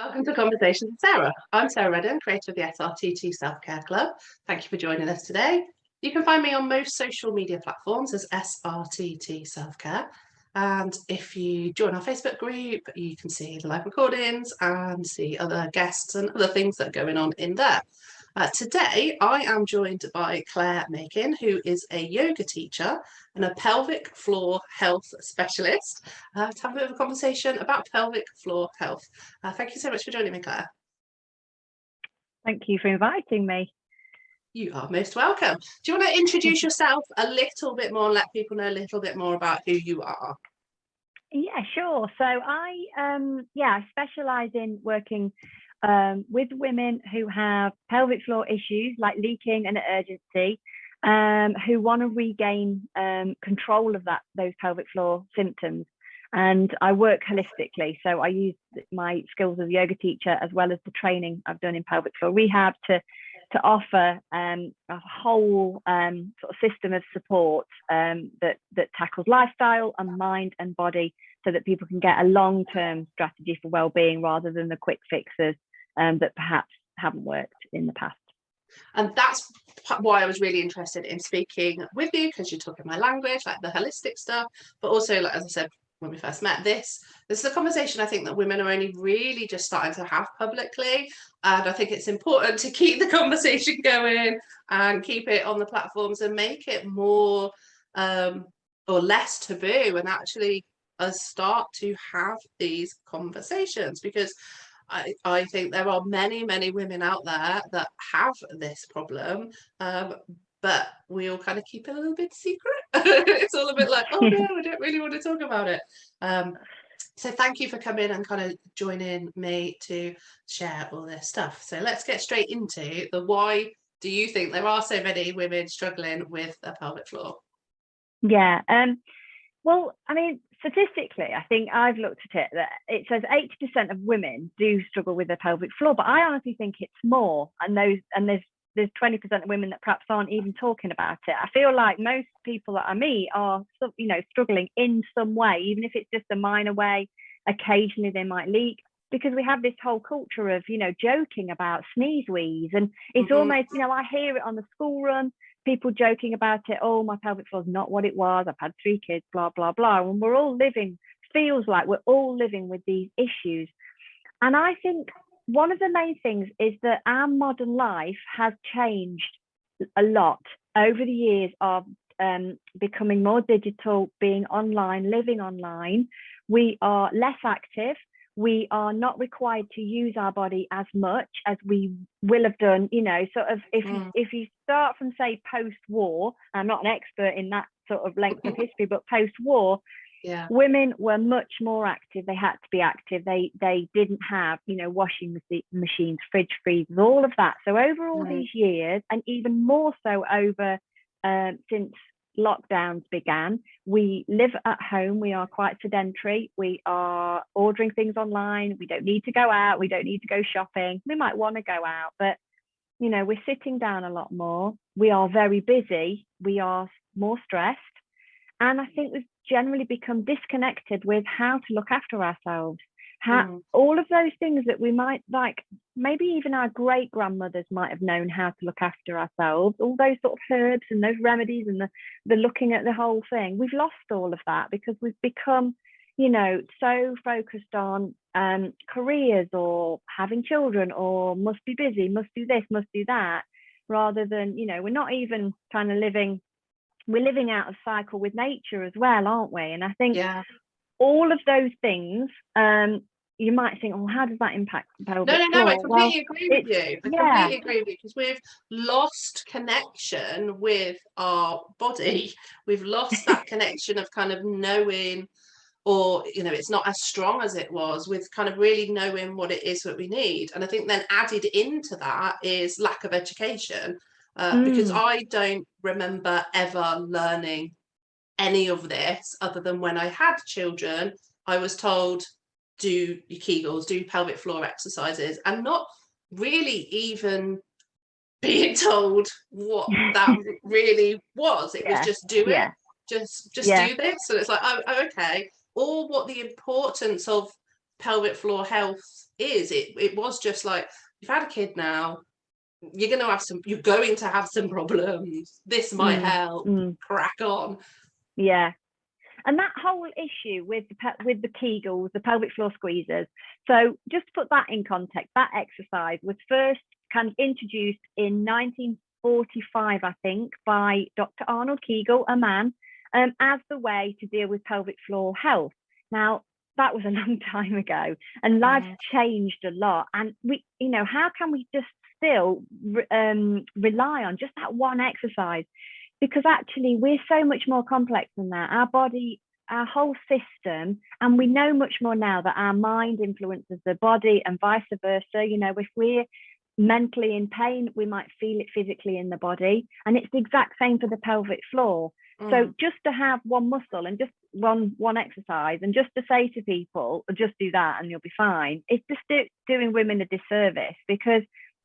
Welcome to Conversations with Sarah. I'm Sarah Reddan, creator of the SRTT Self-Care Club. Thank you for joining us today. You can find me on most social media platforms as SRTT Self-Care. And if you join our Facebook group, you can see the live recordings and see other guests and other things that are going on in there. Today, I am joined by Clare Makin, who is a yoga teacher and a pelvic floor health specialist, to have a bit of a conversation about pelvic floor health. Thank you so much for joining me, Clare. Thank you for inviting me. You are most welcome. Do you want to introduce yourself a little bit more and let people know a little bit more about who you are? Yeah, sure. So I specialise in working with women who have pelvic floor issues like leaking and urgency, who want to regain control of those pelvic floor symptoms. And I work holistically. So I use my skills as a yoga teacher as well as the training I've done in pelvic floor rehab to offer a whole sort of system of support that tackles lifestyle and mind and body, so that people can get a long-term strategy for well-being rather than the quick fixes that perhaps haven't worked in the past. And that's why I was really interested in speaking with you, because you're talking my language, like the holistic stuff, but also, like, as I said when we first met, this is a conversation I think that women are only really just starting to have publicly, and I think it's important to keep the conversation going and keep it on the platforms and make it more or less taboo, and actually start to have these conversations, because I think there are many women out there that have this problem, but we all kind of keep it a little bit secret. It's all a bit like, oh no, I don't really want to talk about it. So thank you for coming and kind of joining me to share all this stuff. So let's get straight into the why do you think there are so many women struggling with the pelvic floor? Yeah. Well, I mean, statistically, I think I've looked at it that it says 80% of women do struggle with the pelvic floor, but I honestly think it's more. And there's 20% of women that perhaps aren't even talking about it. I feel like most people that I meet are, struggling in some way, even if it's just a minor way. Occasionally they might leak, because we have this whole culture of, joking about sneeze wheeze. And it's almost, I hear it on the school run, people joking about it. Oh, my pelvic floor is not what it was. I've had 3 kids, blah, blah, blah. And we're all feels like we're all living with these issues. And I think one of the main things is that our modern life has changed a lot over the years of becoming more digital, being online, living online. We are less active. We are not required to use our body as much as we will have done, if you start from, say, post-war. I'm not an expert in that sort of length of history, but post-war, yeah, women were much more active. They had to be active. They didn't have, washing machines, fridge freezers, all of that. So over all these years, and even more so over since lockdowns began, we live at home. We are quite sedentary. We are ordering things online. We don't need to go out. We don't need to go shopping. We might want to go out, but we're sitting down a lot more. We are very busy. We are more stressed. And I think we've generally become disconnected with how to look after ourselves. All of those things that we might, like, maybe even our great grandmothers might have known how to look after ourselves, all those sort of herbs and those remedies and the looking at the whole thing. We've lost all of that because we've become, so focused on careers or having children or must be busy, must do this, must do that, rather than, we're not even kind of we're living out of cycle with nature as well, aren't we? And I think all of those things, you might think, oh, how does that impact the pelvic floor? No, I completely agree with you. Completely agree with you, because we've lost connection with our body. We've lost that connection of kind of knowing, or, it's not as strong as it was, with kind of really knowing what it is that we need. And I think then added into that is lack of education. Because I don't remember ever learning any of this other than when I had children. I was told, do your Kegels, do pelvic floor exercises, and not really even being told what that really was. It was just do it, just do this. So it's like, oh, okay. Or what the importance of pelvic floor health is. It was just like, you've had a kid now, you're going to have some problems. This might help. Crack on. Yeah. And that whole issue with the Kegels, the pelvic floor squeezers. So just to put that in context, that exercise was first kind of introduced in 1945, I think, by Dr. Arnold Kegel, a man, as the way to deal with pelvic floor health. Now, that was a long time ago, and lives changed a lot. And we, how can we just still rely on just that one exercise? Because actually we're so much more complex than that. Our body, our whole system, and we know much more now that our mind influences the body and vice versa. If we're mentally in pain, we might feel it physically in the body, and it's the exact same for the pelvic floor. So just to have one muscle and just one exercise, and just to say to people, just do that and you'll be fine, it's just doing women a disservice, because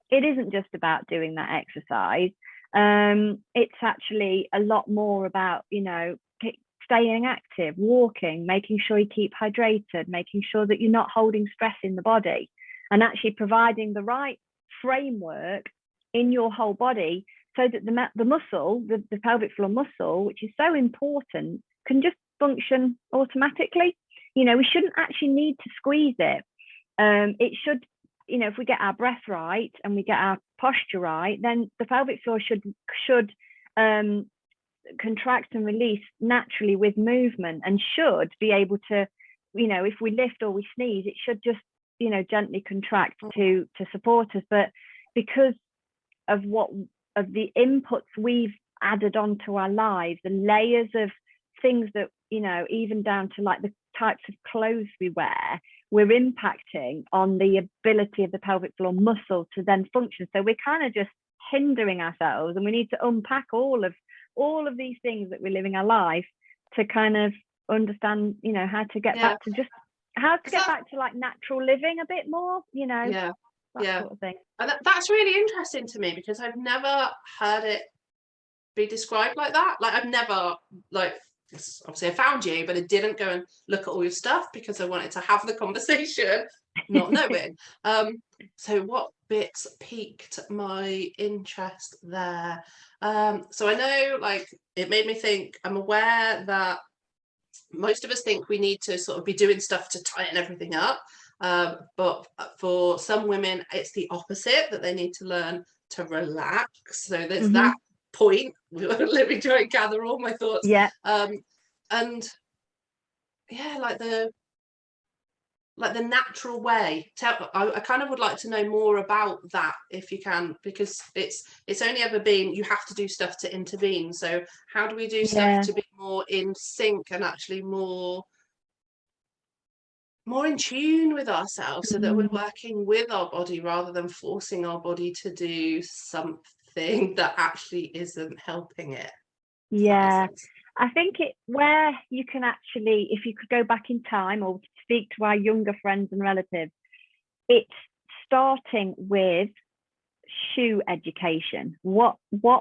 it isn't just about doing that exercise. It's actually a lot more about, staying active, walking, making sure you keep hydrated, making sure that you're not holding stress in the body, and actually providing the right framework in your whole body so that the muscle, the pelvic floor muscle, which is so important, can just function automatically. We shouldn't actually need to squeeze it. It should, if we get our breath right and we get our posture right, then the pelvic floor should contract and release naturally with movement, and should be able to, if we lift or we sneeze, it should just, gently contract to support us. But because of the inputs we've added onto our lives, the layers of things that, even down to like the types of clothes we wear, we're impacting on the ability of the pelvic floor muscle to then function. So we're kind of just hindering ourselves, and we need to unpack all of these things that we're living our life to kind of understand, how to get back to back to like natural living a bit more, that sort of thing. And that's really interesting to me, because I've never heard it be described like that. Like, I've never, obviously I found you, but I didn't go and look at all your stuff because I wanted to have the conversation, not knowing. So what bits piqued my interest there? So I know, it made me think, I'm aware that most of us think we need to sort of be doing stuff to tighten everything up. But for some women, it's the opposite, that they need to learn to relax. So there's that point. Let me try and gather all my thoughts. Yeah. And yeah, like the natural way. I kind of would like to know more about that, if you can, because it's only ever been, you have to do stuff to intervene. So how do we do stuff to be more in sync and actually more in tune with ourselves, so that we're working with our body rather than forcing our body to do something that actually isn't helping it? Yeah, I think where you can actually, if you could go back in time or speak to our younger friends and relatives, it's starting with shoe education, what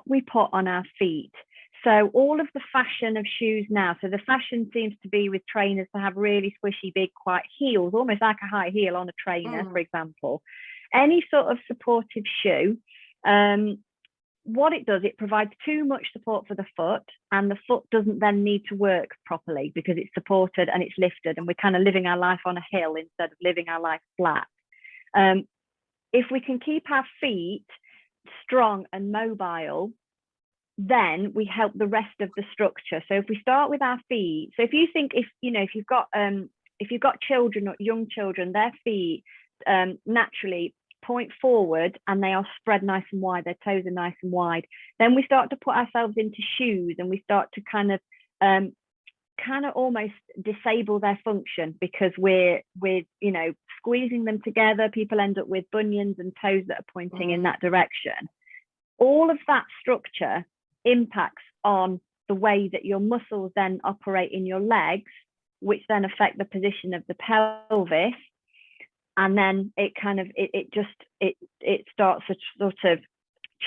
we put on our feet. So all of the fashion of shoes now, so the fashion seems to be with trainers to have really squishy, big, quite heels, almost like a high heel on a trainer, for example. Any sort of supportive shoe, what it does, it provides too much support for the foot, and the foot doesn't then need to work properly because it's supported and it's lifted, and we're kind of living our life on a hill instead of living our life flat. If we can keep our feet strong and mobile, then we help the rest of the structure. So if we start with our feet, so if you think, if you've got children or young children, their feet naturally point forward and they are spread nice and wide, their toes are nice and wide. Then we start to put ourselves into shoes, and we start to kind of almost disable their function, because we're squeezing them together. People end up with bunions and toes that are pointing in that direction. All of that structure impacts on the way that your muscles then operate in your legs, which then affect the position of the pelvis. And then it starts a sort of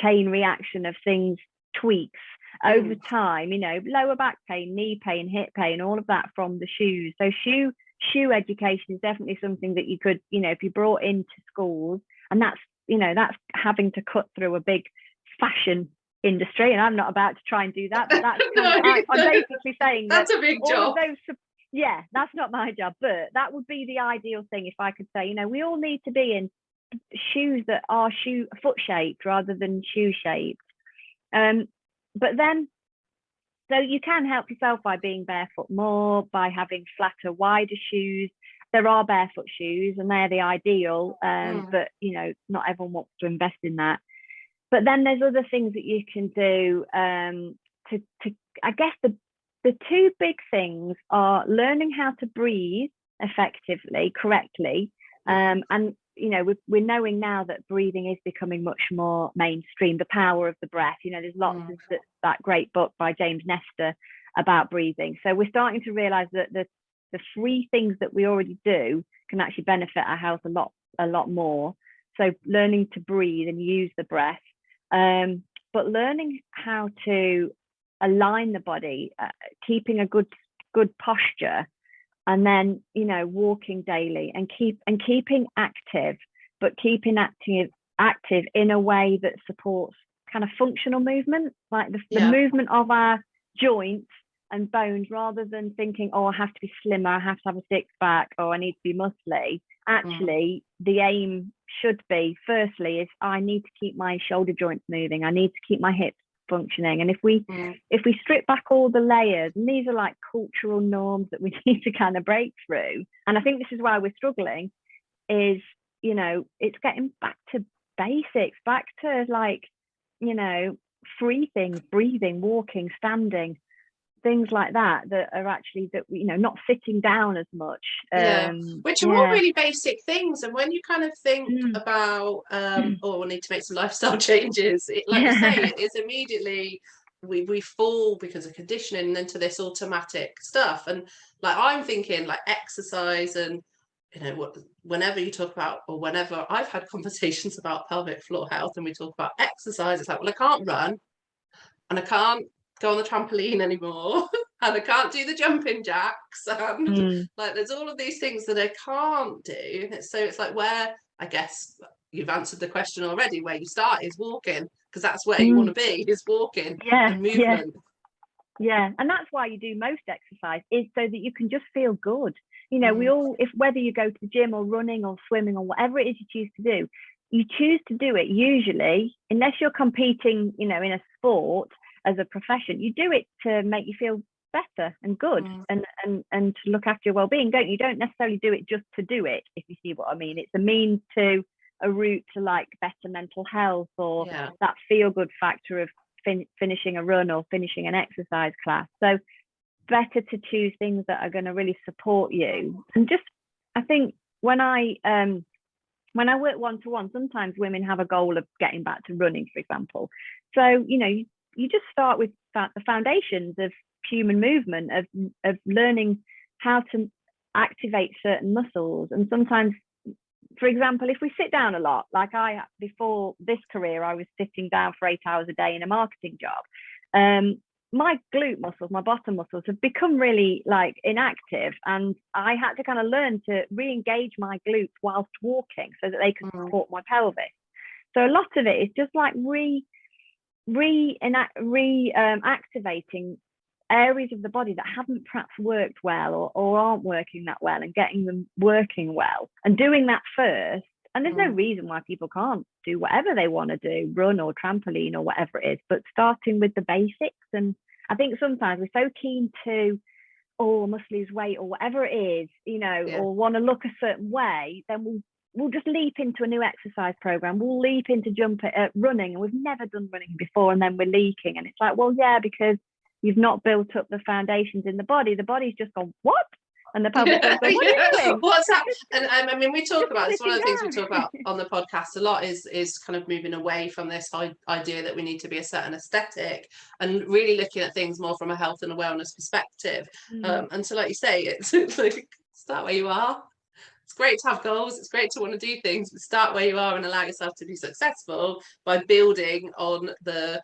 chain reaction of things, tweaks over time, lower back pain, knee pain, hip pain, all of that from the shoes. So shoe shoe education is definitely something that you could, if you brought into schools, and that's having to cut through a big fashion industry, and I'm not about to try and do that, but that's I'm basically saying that's a big job. Yeah, that's not my job, but that would be the ideal thing if I could say, we all need to be in shoes that are foot shaped rather than shoe shaped. But then, so you can help yourself by being barefoot more, by having flatter, wider shoes. There are barefoot shoes, and they're the ideal, but not everyone wants to invest in that. But then there's other things that you can do to I guess the two big things are learning how to breathe effectively, correctly, and we're knowing now that breathing is becoming much more mainstream, the power of the breath. There's lots of that great book by James Nestor about breathing. So we're starting to realize that the three things that we already do can actually benefit our health a lot more. So learning to breathe and use the breath, but learning how to align the body, keeping a good posture, and then walking daily and keeping active, but keeping active in a way that supports kind of functional movement, like the movement of our joints and bones, rather than thinking, oh, I have to be slimmer, I have to have a six pack, or I need to be muscly. Actually, the aim should be, firstly, is I need to keep my shoulder joints moving, I need to keep my hips functioning. And if we strip back all the layers, and these are like cultural norms that we need to kind of break through, and I think this is why we're struggling, is it's getting back to basics, back to like free things, breathing, walking, standing, things like that are actually not sitting down as much, which are all really basic things. And when you kind of think about we need to make some lifestyle changes, you say, it is immediately we fall because of conditioning into this automatic stuff. And like I'm thinking like exercise, and whenever you talk about, or whenever I've had conversations about pelvic floor health and we talk about exercise, it's like, well, I can't run, and I can't go on the trampoline anymore, and I can't do the jumping jacks, and like there's all of these things that I can't do. So it's like, where, I guess you've answered the question already, where you start is walking, because that's where you want to be, is walking and movement. And that's why you do most exercise, is so that you can just feel good. We all, whether you go to the gym or running or swimming or whatever it is you choose to do, you choose to do it usually, unless you're competing in a sport as a profession, you do it to make you feel better and good, and to look after your well-being, don't you? Don't necessarily do it just to do it, if you see what I mean. It's a means to a route to like better mental health, or that feel-good factor of finishing a run or finishing an exercise class. So better to choose things that are going to really support you. And just, I think when I work one-to-one, sometimes women have a goal of getting back to running, for example. So you just start with the foundations of human movement, of learning how to activate certain muscles. And sometimes, for example, if we sit down a lot, like before this career, I was sitting down for 8 hours a day in a marketing job. My glute muscles, my bottom muscles have become really like inactive, and I had to kind of learn to re-engage my glutes whilst walking so that they could support my pelvis. So a lot of it is just like activating areas of the body that haven't perhaps worked well, or aren't working that well, and getting them working well, and doing that first. And there's no reason why people can't do whatever they want to do, run or trampoline or whatever it is, but starting with the basics. And I think sometimes we're so keen to, I must lose weight or whatever it is, or want to look a certain way, then we'll just leap into a new exercise program. We'll leap into running, and we've never done running before, and then we're leaking. And it's like, well, because you've not built up the foundations in the body. The body's just gone, what? And the pelvic goes, what are you doing? What's that? And I mean, we talk about, it's one of the things we talk about on the podcast a lot, is kind of moving away from this idea that we need to be a certain aesthetic, and really looking at things more from a health and a wellness perspective. And so, like you say, it's like, start where you are. It's great to have goals, it's great to want to do things, but start where you are and allow yourself to be successful by building on the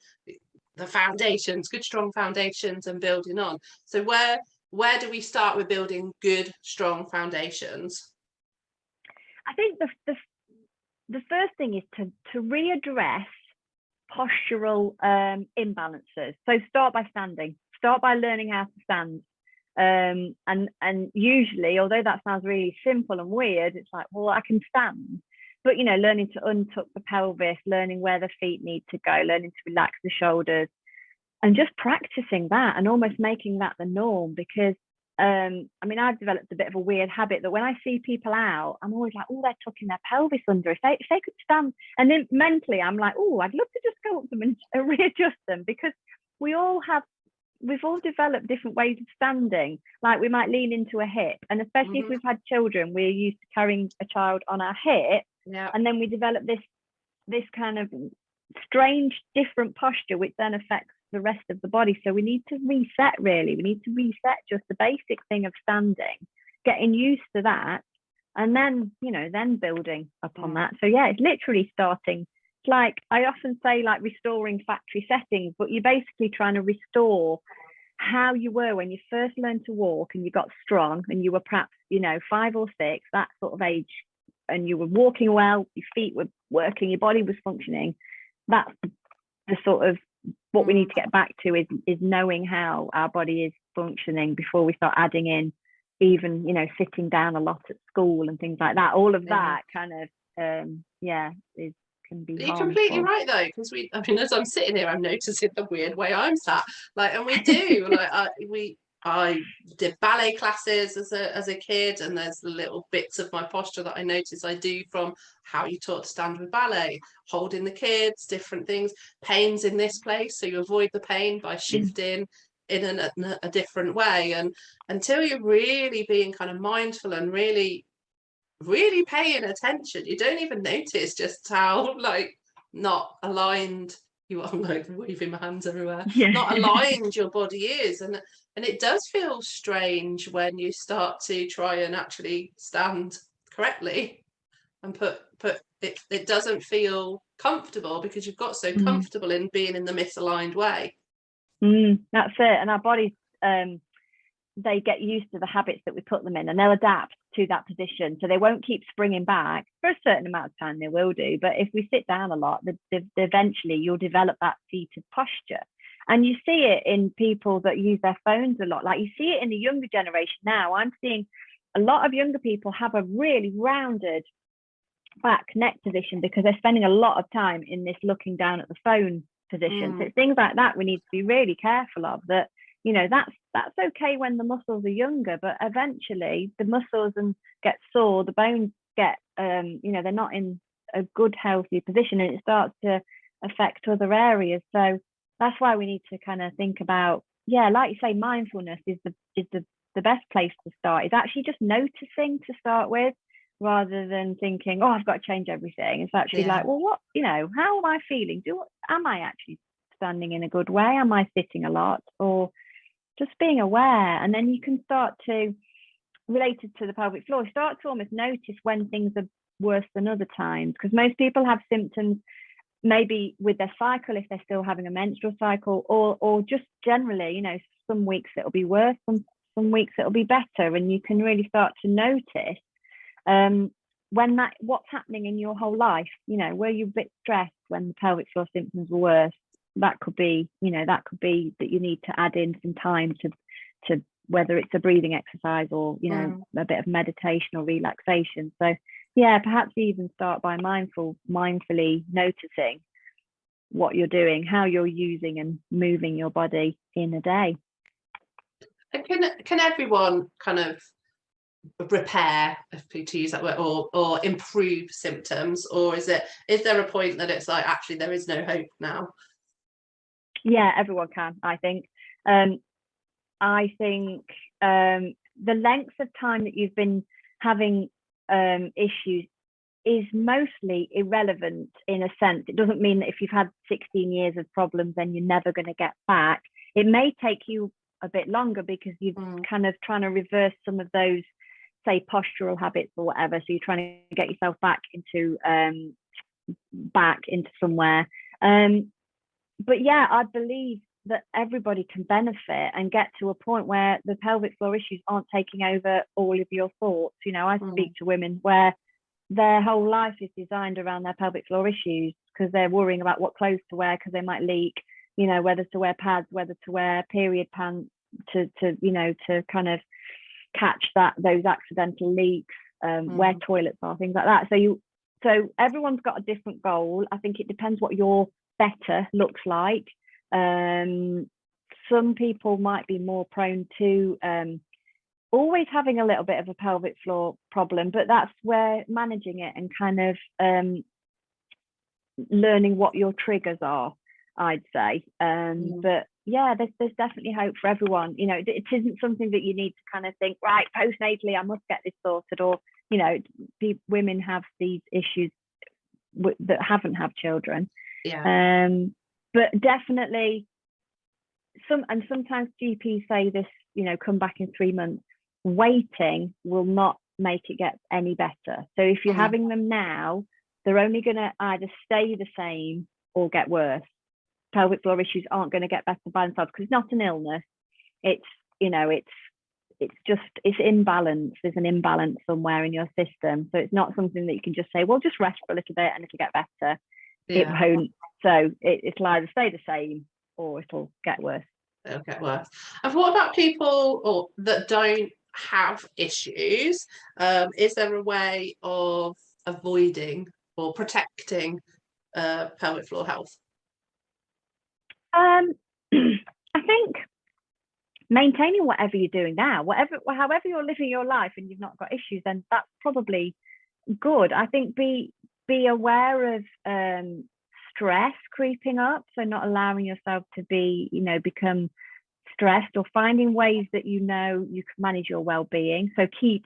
foundations, good strong foundations, and building on. So where where do we start with building good, strong foundations? I think the first thing is to readdress postural imbalances. So start by standing. Start by learning how to stand. And usually, although that sounds really simple and weird, it's like, well, I can stand. But, you know, learning to untuck the pelvis, learning where the feet need to go, learning to relax the shoulders, and just practicing that and almost making that the norm. Because I mean, I've developed a bit of a weird habit that when I see people out, I'm always like, oh, they're tucking their pelvis under. If they could stand, and then mentally I'm like, oh, I'd love to just go up to them and readjust them, because we've all developed different ways of standing. Like we might lean into a hip, and especially if we've had children, we're used to carrying a child on our hip, and then we develop this kind of strange different posture, which then affects the rest of the body. So we need to reset, really. We need to reset just the basic thing of standing, getting used to that, and then, you know, then building upon that. So yeah, it's literally starting. It's like I often say, like restoring factory settings, but you're basically trying to restore how you were when you first learned to walk and you got strong and you were perhaps, you know, 5 or 6, that sort of age, and you were walking well, your feet were working, your body was functioning. That's the sort of what we need to get back to, is knowing how our body is functioning before we start adding in even, you know, sitting down a lot at school and things like that. All of that kind of can be You're harmful. completely right though, because I mean, as I'm sitting here, I'm noticing the weird way I'm sat, like, and we do like I did ballet classes as a kid, and there's the little bits of my posture that I notice I do from how you taught to stand with ballet, holding the kids, different things, pains in this place, so you avoid the pain by shifting in a different way. And until you're really being kind of mindful and really paying attention, you don't even notice just how like not aligned you are. I'm like waving my hands everywhere. Not aligned your body is, and it does feel strange when you start to try and actually stand correctly and put it doesn't feel comfortable because you've got so comfortable in being in the misaligned way. That's it. And our bodies, they get used to the habits that we put them in, and they'll adapt to that position. So they won't keep springing back for a certain amount of time. They will do, but if we sit down a lot, eventually you'll develop that seated posture. And you see it in people that use their phones a lot. Like you see it in the younger generation now. I'm seeing a lot of younger people have a really rounded back neck position because they're spending a lot of time in this looking down at the phone position. So it's things like that we need to be really careful of. That, you know, that's okay when the muscles are younger, but eventually the muscles get sore, the bones get you know, they're not in a good healthy position, and it starts to affect other areas. So that's why we need to kind of think about, like you say, mindfulness is the best place to start. Is actually just noticing to start with, rather than thinking, oh, I've got to change everything. It's actually like, well, what, you know, how am I feeling? Am I actually standing in a good way? Am I sitting a lot? Or just being aware. And then you can start to, related to the pelvic floor, start to almost notice when things are worse than other times, because most people have symptoms maybe with their cycle, if they're still having a menstrual cycle, or just generally, you know, some weeks it'll be worse, some weeks it'll be better, and you can really start to notice when what's happening in your whole life. You know, were you a bit stressed when the pelvic floor symptoms were worse? That could be, you know, that you need to add in some time to whether it's a breathing exercise or, you know, a bit of meditation or relaxation. So yeah, perhaps even start by mindfully noticing what you're doing, how you're using and moving your body in a day. And can everyone kind of repair, to use that word, or improve symptoms, or is there a point that it's like, actually there is no hope now? Yeah, everyone can, I think. I think the length of time that you've been having issues is mostly irrelevant in a sense. It doesn't mean that if you've had 16 years of problems, then you're never going to get back. It may take you a bit longer because you're kind of trying to reverse some of those, say, postural habits or whatever. So you're trying to get yourself back into somewhere. But yeah, I believe that everybody can benefit and get to a point where the pelvic floor issues aren't taking over all of your thoughts. You know, I speak to women where their whole life is designed around their pelvic floor issues because they're worrying about what clothes to wear because they might leak, you know, whether to wear pads, whether to wear period pants to you know, to kind of catch those accidental leaks, where toilets are, things like that. So everyone's got a different goal. I think it depends what your better looks like. Some people might be more prone to always having a little bit of a pelvic floor problem, but that's where managing it and kind of learning what your triggers are, I'd say. But yeah, there's definitely hope for everyone. You know, it isn't something that you need to kind of think, right, postnatally I must get this sorted, or, you know, women have these issues that haven't had children. But definitely sometimes GPs say this, you know, come back in 3 months. Waiting will not make it get any better. So if you're having them now, they're only going to either stay the same or get worse. Pelvic floor issues aren't going to get better by themselves because it's not an illness. It's, you know, it's imbalance. There's an imbalance somewhere in your system. So it's not something that you can just say, well, just rest for a little bit and it'll get better. It won't. So it'll either stay the same or it'll get worse. It'll get worse. And what about people that don't have issues? Is there a way of avoiding or protecting pelvic floor health? I think maintaining whatever you're doing now, however you're living your life and you've not got issues, then that's probably good. I think be aware of stress creeping up, so not allowing yourself to be, you know, become stressed, or finding ways that you know you can manage your well-being. So keep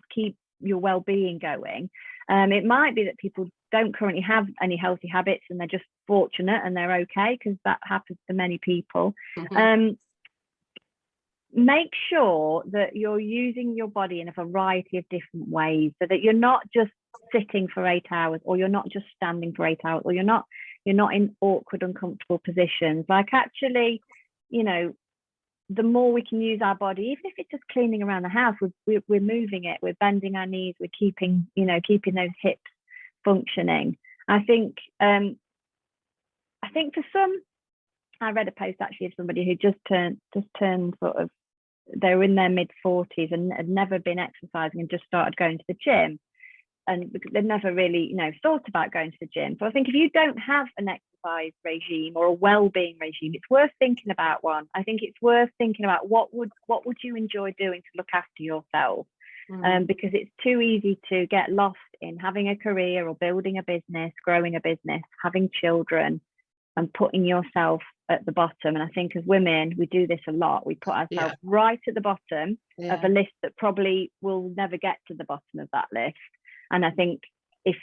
your well-being going. It might be that people don't currently have any healthy habits and they're just fortunate and they're okay, because that happens to many people. Make sure that you're using your body in a variety of different ways, so that you're not just sitting for 8 hours, or you're not just standing for 8 hours, or you're not in awkward, uncomfortable positions. Like, actually, you know, the more we can use our body, even if it's just cleaning around the house, we're moving it, we're bending our knees, we're keeping those hips functioning. I think for some, I read a post actually of somebody who just turned sort of, they were in their mid-40s and had never been exercising and just started going to the gym, and they'd never really, you know, thought about going to the gym. So I think if you don't have an exercise regime or a well-being regime, it's worth thinking about one. I think it's worth thinking about what would you enjoy doing to look after yourself, because it's too easy to get lost in having a career or building a business, growing a business, having children, and putting yourself at the bottom. And I think as women, we do this a lot. We put ourselves right at the bottom of a list that probably will never get to the bottom of that list. And I think if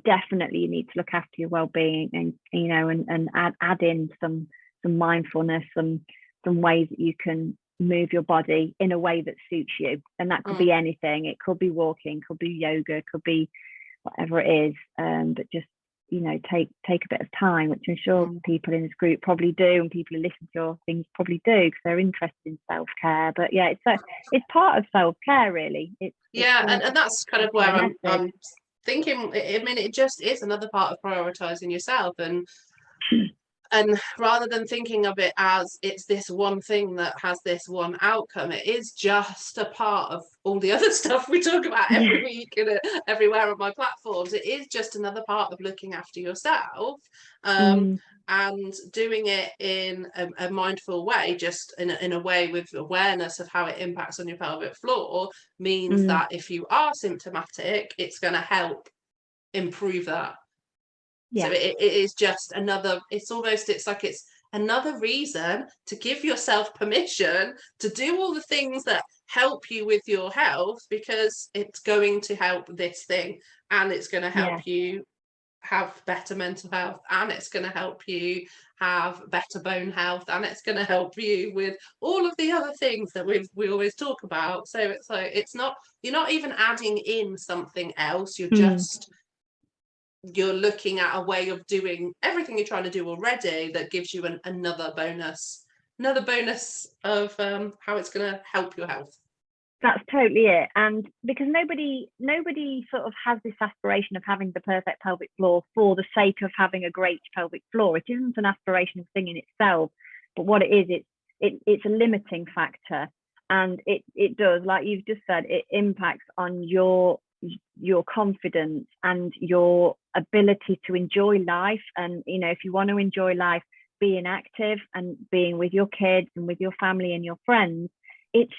definitely you need to look after your well-being, and, you know, and add in some mindfulness, some ways that you can move your body in a way that suits you. And that could be anything. It could be walking, could be yoga, could be whatever it is. But just, you know, take a bit of time, which I'm sure people in this group probably do, and people who listen to your things probably do, because they're interested in self-care. But yeah, it's part of self-care, really. And that's kind of where I'm thinking. I mean, it just is another part of prioritizing yourself, and rather than thinking of it as it's this one thing that has this one outcome, it is just a part of all the other stuff we talk about every week and everywhere on my platforms. It is just another part of looking after yourself, and doing it in a mindful way, just in a way with awareness of how it impacts on your pelvic floor, means that if you are symptomatic, it's going to help improve that. So it is just another, it's another reason to give yourself permission to do all the things that help you with your health, because it's going to help this thing, and it's going to help you have better mental health, and it's going to help you have better bone health, and it's going to help you with all of the other things that we always talk about. So it's like, you're not even adding in something else, you're just you're looking at a way of doing everything you're trying to do already that gives you another bonus another bonus of how it's going to help your health. That's totally it. And because nobody sort of has this aspiration of having the perfect pelvic floor for the sake of having a great pelvic floor. It isn't an aspirational thing in itself, but what it is, it's a limiting factor. And it does, like you've just said, it impacts on your confidence and your ability to enjoy life. And, you know, if you want to enjoy life, being active and being with your kids and with your family and your friends, it's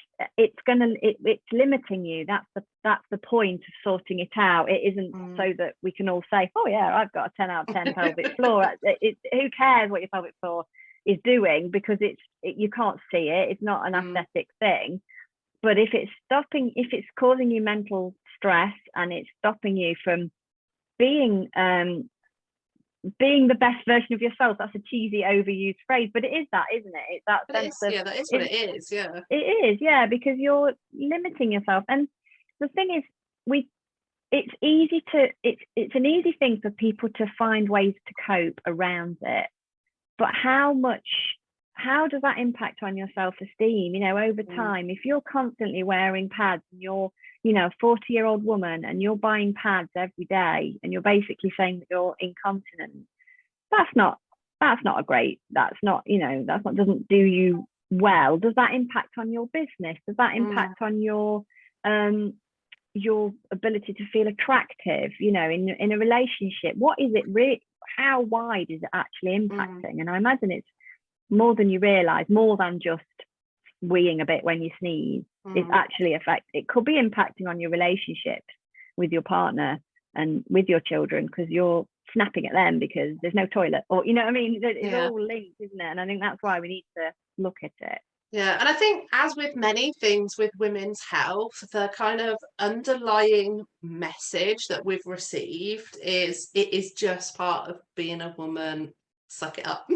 limiting you. That's the point of sorting it out. It isn't so that we can all say, oh yeah, I've got a 10 out of 10 pelvic floor. Who cares what your pelvic floor is doing, because you can't see it. It's not an aesthetic thing. But if it's causing you mental stress and it's stopping you from being the best version of yourself, that's a cheesy, overused phrase, but it is that, isn't it? It's that sense of, yeah, that is what it is. Yeah, it is, yeah, because you're limiting yourself. And the thing is, it's an easy thing for people to find ways to cope around it, but how does that impact on your self-esteem, you know, over time? If you're constantly wearing pads and you're, you know, a 40-year-old woman and you're buying pads every day and you're basically saying that you're incontinent, that's not doesn't do you well. Does that impact on your business? Does that impact on your ability to feel attractive, you know, in a relationship? What is it really, how wide is it actually impacting? And I imagine it's more than you realize, more than just weeing a bit when you sneeze. It's actually it could be impacting on your relationships with your partner and with your children, because you're snapping at them because there's no toilet, or, you know what I mean? It's all linked, isn't it? And I think that's why we need to look at it. Yeah, and I think, as with many things with women's health, the kind of underlying message that we've received is it is just part of being a woman. Suck it up.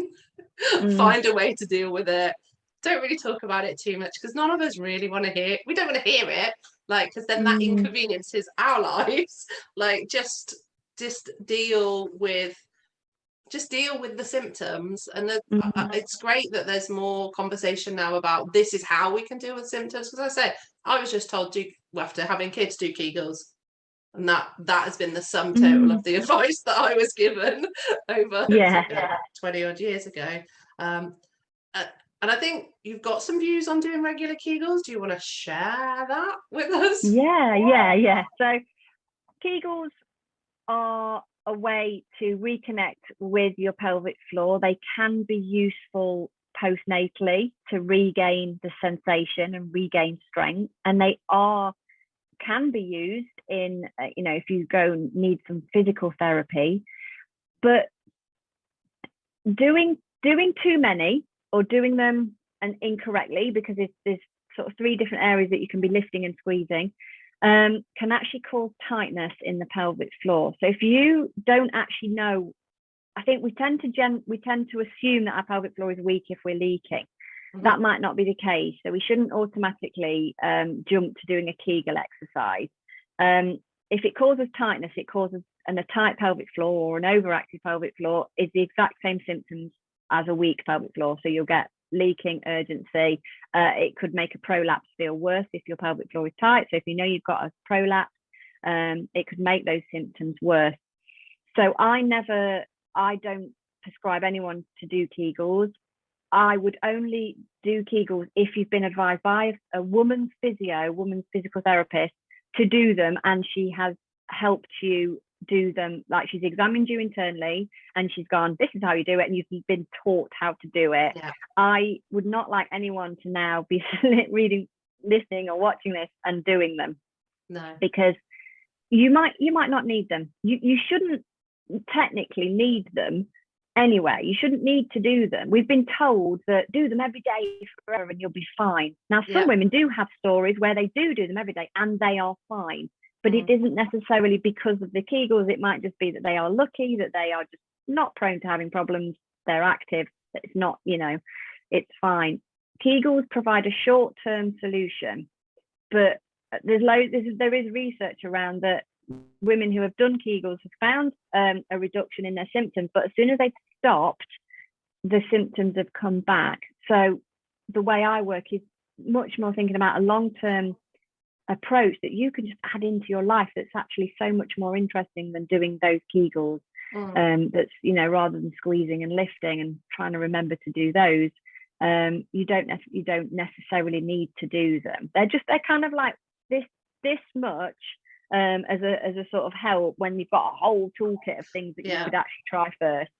Find a way to deal with it. Don't really talk about it too much, because none of us really want to hear. We don't want to hear it, like, because then that inconveniences our lives. Like, just deal with the symptoms. And it's great that there's more conversation now about this is how we can deal with symptoms, because I say I was just told after having kids, do Kegels, and that has been the sum total of the advice that I was given over 20 odd years ago. And I think you've got some views on doing regular Kegels. Do you want to share that with us? Yeah. So Kegels are a way to reconnect with your pelvic floor. They can be useful postnatally to regain the sensation and regain strength, and they can be used in, you know, if you need some physical therapy. But doing too many, or doing them and incorrectly, because there's sort of 3 different areas that you can be lifting and squeezing, can actually cause tightness in the pelvic floor. So if you don't actually know, I think we tend to assume that our pelvic floor is weak if we're leaking. That might not be the case. So we shouldn't automatically jump to doing a Kegel exercise. If it causes tightness, and a tight pelvic floor or an overactive pelvic floor is the exact same symptoms as a weak pelvic floor. So you'll get leaking, urgency. It could make a prolapse feel worse if your pelvic floor is tight. So if you know you've got a prolapse, it could make those symptoms worse. So I don't prescribe anyone to do Kegels. I would only do Kegels if you've been advised by a woman's physical therapist to do them, and she has helped you do them, like she's examined you internally and she's gone, this is how you do it, and you've been taught how to do it. I would not like anyone to now be listening or watching this and doing them. No, because you might not need them. You shouldn't technically need them anyway. You shouldn't need to do them. We've been told that do them every day forever and you'll be fine. Now some women do have stories where they do them every day and they are fine. But it isn't necessarily because of the Kegels. It might just be that they are lucky, that they are just not prone to having problems. They're active. It's not, you know, it's fine. Kegels provide a short-term solution, but there is research around that women who have done Kegels have found a reduction in their symptoms, but as soon as they've stopped, the symptoms have come back. So the way I work is much more thinking about a long-term approach that you can just add into your life that's actually so much more interesting than doing those Kegels. That's, you know, rather than squeezing and lifting and trying to remember to do those, you don't necessarily need to do them. They're kind of like this much as a sort of help when you've got a whole toolkit of things that you could actually try first.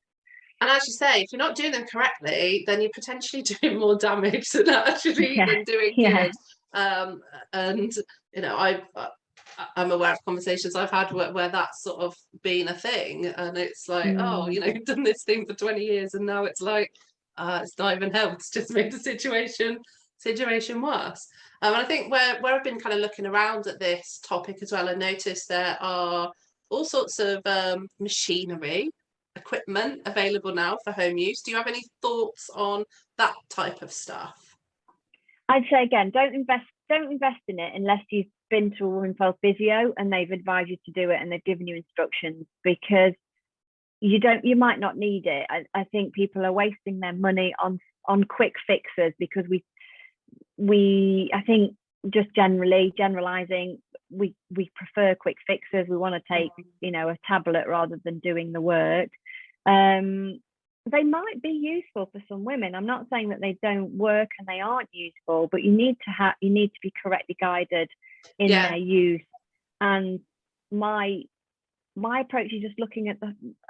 And as you say, if you're not doing them correctly, then you're potentially doing more damage than doing good. And you know, I'm aware of conversations I've had where that's sort of been a thing, and it's like, oh, you know, you've done this thing for 20 years, and now it's like, it's not even helped; it's just made the situation worse. And I think where I've been kind of looking around at this topic as well, I noticed there are all sorts of machinery, equipment available now for home use. Do you have any thoughts on that type of stuff? I'd say again, don't invest in it unless you've been to a women's health physio and they've advised you to do it and they've given you instructions, because you might not need it. I think people are wasting their money on quick fixes, because I think just generalizing, we prefer quick fixes. We want to take, you know, a tablet rather than doing the work. They might be useful for some women. I'm not saying that they don't work and they aren't useful, but you need to be correctly guided in their use. And my approach is just looking at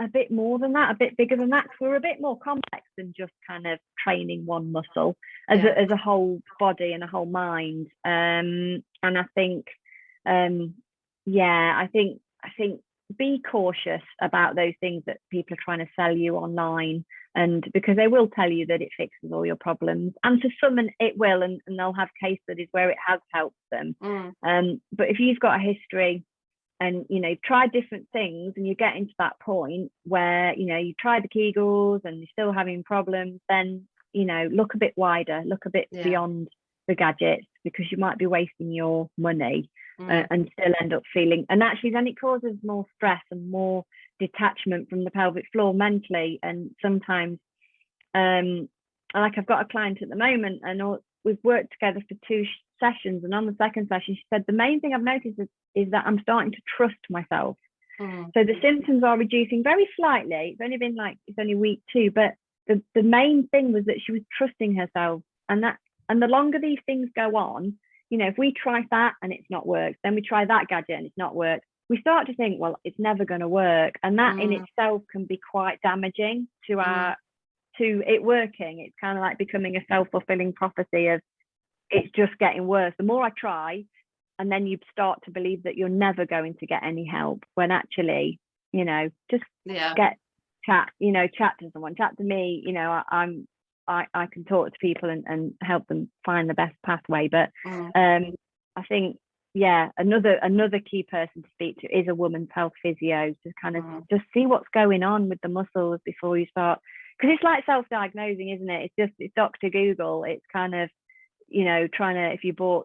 a bit more than that, a bit bigger than that, because we're a bit more complex than just kind of training one muscle as a whole body and a whole mind. And I think, I think be cautious about those things that people are trying to sell you online, and because they will tell you that it fixes all your problems, and to some it will, and they'll have case studies where it has helped them. But if you've got a history and, you know, try different things, and you get into that point where, you know, you try the Kegels and you're still having problems, then, you know, look a bit wider, look a bit beyond the gadgets, because you might be wasting your money and still end up feeling, and actually then it causes more stress and more detachment from the pelvic floor mentally. And sometimes like I've got a client at the moment, and we've worked together for 2 sessions, and on the second session she said the main thing I've noticed is that I'm starting to trust myself. So the symptoms are reducing very slightly. It's only week 2, but the main thing was that she was trusting herself, and the longer these things go on, you know, if we try that and it's not worked, then we try that gadget and it's not worked, we start to think, well, it's never going to work, and that in itself can be quite damaging to it working. It's kind of like becoming a self-fulfilling prophecy of it's just getting worse the more I try, and then you start to believe that you're never going to get any help, when actually, you know, just chat to someone, chat to me. You know, I can talk to people and help them find the best pathway. But I think, another key person to speak to is a woman's health physio, to kind of just see what's going on with the muscles before you start, because it's like self-diagnosing, isn't it? It's Dr. Google. It's kind of, you know, trying to, if you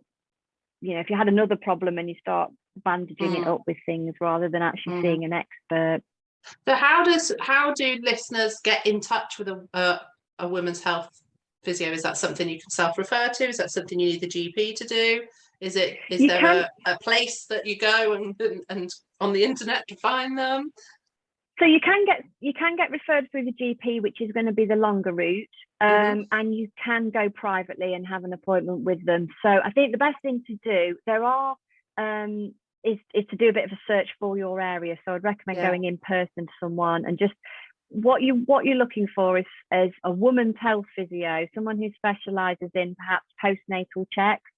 had another problem and you start bandaging it up with things rather than actually seeing an expert. So how do listeners get in touch with a women's health physio? Is that something you can self-refer to? Is that something you need the GP to do? Is there a place that you go and on the internet to find them? So you can get referred through the GP, which is going to be the longer route, and you can go privately and have an appointment with them. So I think the best thing to do is to do a bit of a search for your area. So I'd recommend going in person to someone, and just what you're looking for is a woman's health physio, someone who specialises in perhaps postnatal checks.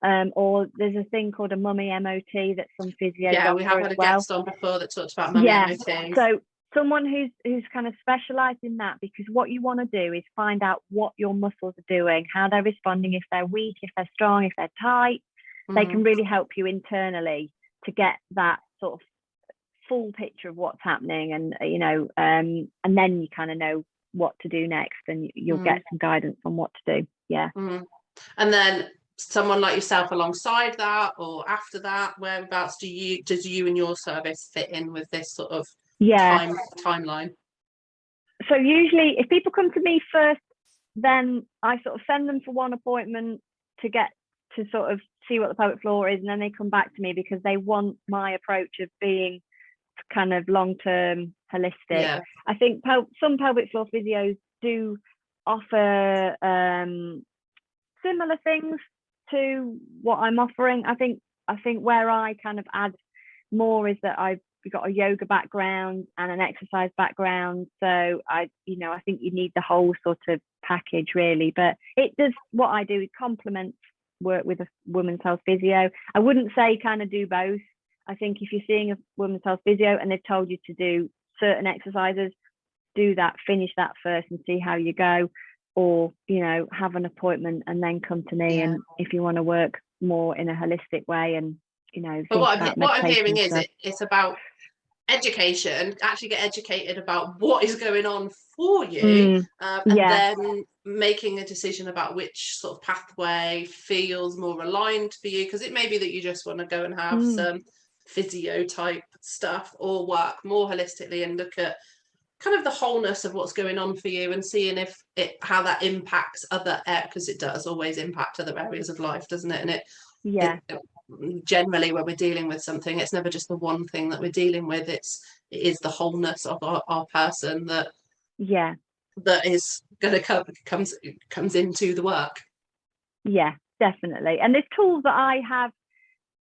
Or there's a thing called a mummy MOT that some physios offer. We have had a guest on before that talked about mummy MOTs. So someone who's kind of specialised in that, because what you want to do is find out what your muscles are doing, how they're responding, if they're weak, if they're strong, if they're tight. They can really help you internally to get that sort of full picture of what's happening, and you know, and then you kind of know what to do next, and you'll get some guidance on what to do. And then someone like yourself alongside that, or after that, whereabouts does you and your service fit in with this sort of timeline? So usually if people come to me first then I sort of send them for one appointment to get to sort of see what the pelvic floor is, and then they come back to me because they want my approach of being kind of long-term holistic. Yeah. I think some pelvic floor physios do offer similar things to what I'm offering. I think where I kind of add more is that I've got a yoga background and an exercise background, so I think you need the whole sort of package really. But it does, what I do is complement work with a women's health physio. I wouldn't say kind of do both. I think if you're seeing a women's health physio and they've told you to do certain exercises, do that, finish that first and see how you go, or have an appointment and then come to me. And if you want to work more in a holistic way and but what I'm hearing is it's about education, actually get educated about what is going on for you, and then making a decision about which sort of pathway feels more aligned for you, because it may be that you just want to go and have some physio type stuff, or work more holistically and look at kind of the wholeness of what's going on for you and seeing how that impacts other areas, because it does always impact other areas of life, doesn't it? And it generally, when we're dealing with something, it's never just the one thing that we're dealing with. It is the wholeness of our person that is going to comes into the work. Yeah, definitely. And there's tools that I have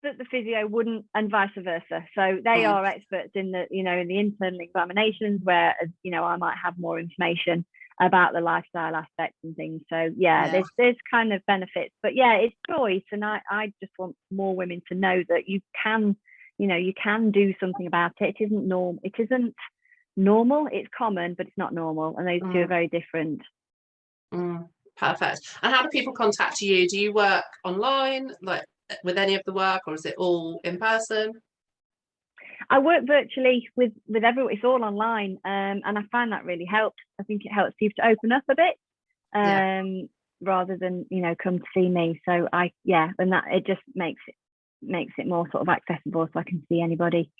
that the physio wouldn't, and vice versa. So they are experts in the in the internal examinations, whereas I might have more information about the lifestyle aspects and things. So there's kind of benefits, but it's choice. And I just want more women to know that you can do something about it. It isn't normal. It's common, but it's not normal, and those two are very different. Perfect. And how do people contact you? Do you work online, like with any of the work, or is it all in person? I work virtually with everyone. It's all online, and I find that really helps. I think it helps people to open up a bit, rather than come to see me. So and that it just makes it more sort of accessible, so I can see anybody.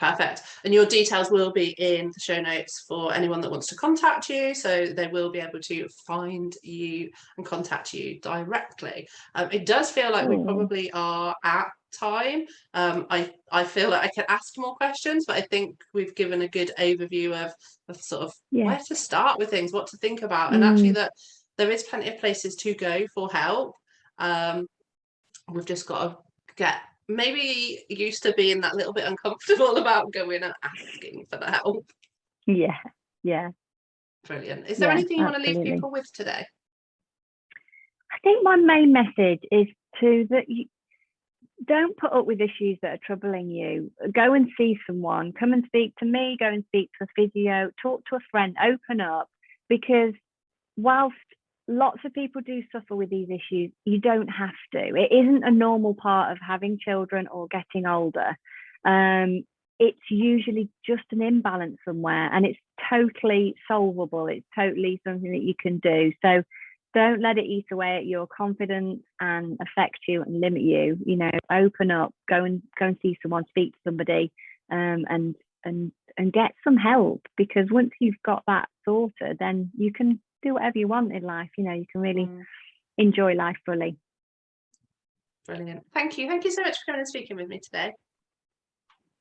Perfect. And your details will be in the show notes for anyone that wants to contact you, so they will be able to find you and contact you directly. It does feel like we probably are at time. I feel like I could ask more questions, but I think we've given a good overview of sort of where to start with things, what to think about, and actually that there is plenty of places to go for help. We've just got to get maybe used to being that little bit uncomfortable about going and asking for the help. Brilliant. Is there anything you want to leave people with today? I think my main message is that you don't put up with issues that are troubling you. Go and see someone. Come and speak to me. Go and speak to a physio. Talk to a friend. Open up, because whilst lots of people do suffer with these issues, you don't have to. It isn't a normal part of having children or getting older. It's usually just an imbalance somewhere, and it's totally solvable. It's totally something that you can do. So don't let it eat away at your confidence and affect you and limit you. Open up, go and see someone, speak to somebody, and get some help, because once you've got that sorted, then you can do whatever you want in life. You can really enjoy life fully. Brilliant. Thank you so much for coming and speaking with me today.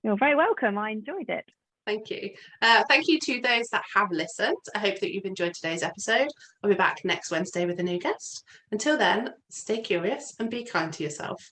You're very welcome. I enjoyed it. Thank you. Thank you to those that have listened. I hope that you've enjoyed today's episode. I'll be back next Wednesday with a new guest. Until then, stay curious and be kind to yourself.